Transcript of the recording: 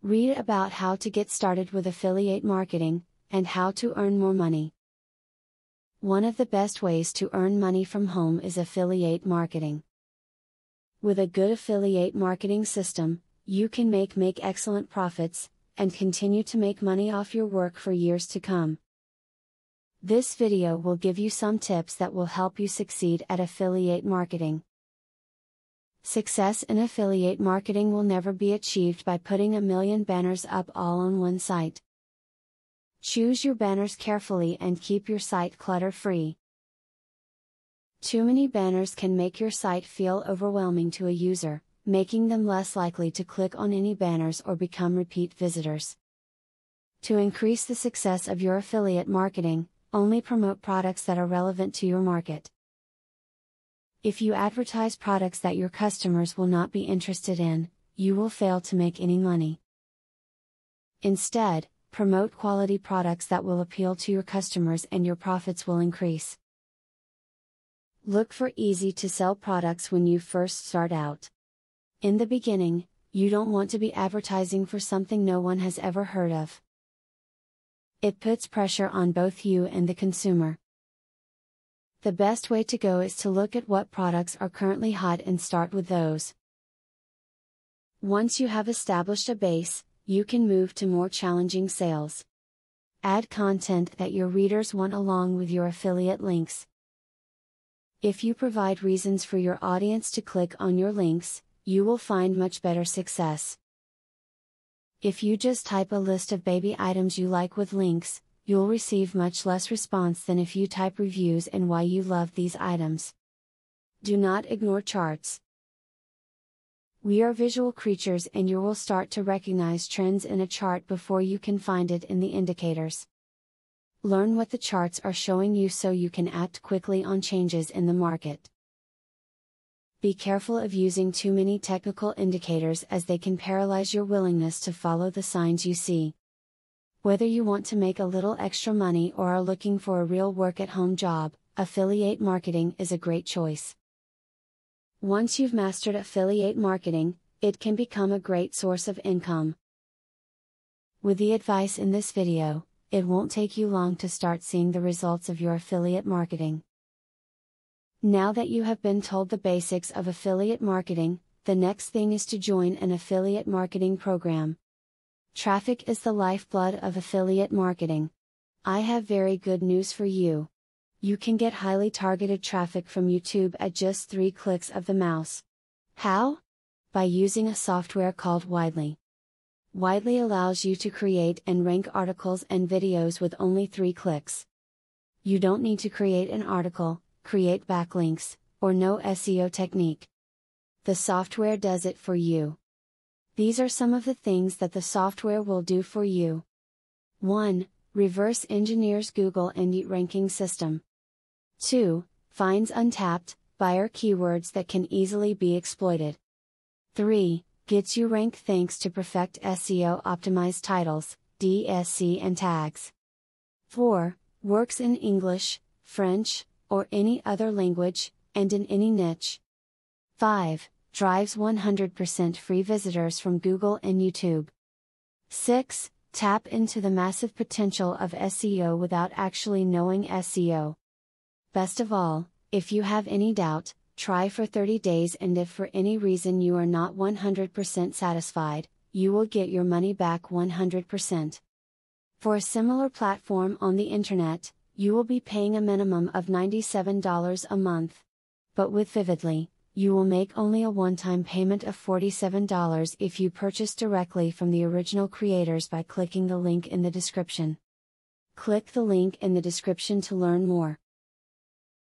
Read about how to get started with affiliate marketing, and how to earn more money. One of the best ways to earn money from home is affiliate marketing. With a good affiliate marketing system, you can make excellent profits, and continue to make money off your work for years to come. This video will give you some tips that will help you succeed at affiliate marketing. Success in affiliate marketing will never be achieved by putting a million banners up all on one site. Choose your banners carefully and keep your site clutter-free. Too many banners can make your site feel overwhelming to a user, making them less likely to click on any banners or become repeat visitors. To increase the success of your affiliate marketing, only promote products that are relevant to your market. If you advertise products that your customers will not be interested in, you will fail to make any money. Instead, promote quality products that will appeal to your customers and your profits will increase. Look for easy-to-sell products when you first start out. In the beginning, you don't want to be advertising for something no one has ever heard of. It puts pressure on both you and the consumer. The best way to go is to look at what products are currently hot and start with those. Once you have established a base, you can move to more challenging sales. Add content that your readers want along with your affiliate links. If you provide reasons for your audience to click on your links, you will find much better success. If you just type a list of baby items you like with links, you'll receive much less response than if you type reviews and why you love these items. Do not ignore charts. We are visual creatures and you will start to recognize trends in a chart before you can find it in the indicators. Learn what the charts are showing you so you can act quickly on changes in the market. Be careful of using too many technical indicators as they can paralyze your willingness to follow the signs you see. Whether you want to make a little extra money or are looking for a real work-at-home job, affiliate marketing is a great choice. Once you've mastered affiliate marketing, it can become a great source of income. With the advice in this video, it won't take you long to start seeing the results of your affiliate marketing. Now that you have been told the basics of affiliate marketing, the next thing is to join an affiliate marketing program. Traffic is the lifeblood of affiliate marketing. I have very good news for you. You can get highly targeted traffic from YouTube at just 3 clicks of the mouse. How? By using a software called Widely. Widely allows you to create and rank articles and videos with only 3 clicks. You don't need to create an article, create backlinks, or know SEO technique. The software does it for you. These are some of the things that the software will do for you. 1. Reverse engineers Google and ranking system. 2. Finds untapped, buyer keywords that can easily be exploited. 3. Gets you ranked thanks to perfect SEO optimized titles, DSC and tags. 4. Works in English, French, or any other language, and in any niche. 5. Drives 100% free visitors from Google and YouTube. 6. Tap into the massive potential of SEO without actually knowing SEO. Best of all, if you have any doubt, try for 30 days and if for any reason you are not 100% satisfied, you will get your money back 100%. For a similar platform on the internet, you will be paying a minimum of $97 a month. But with Vividly, you will make only a one-time payment of $47 if you purchase directly from the original creators by clicking the link in the description. Click the link in the description to learn more.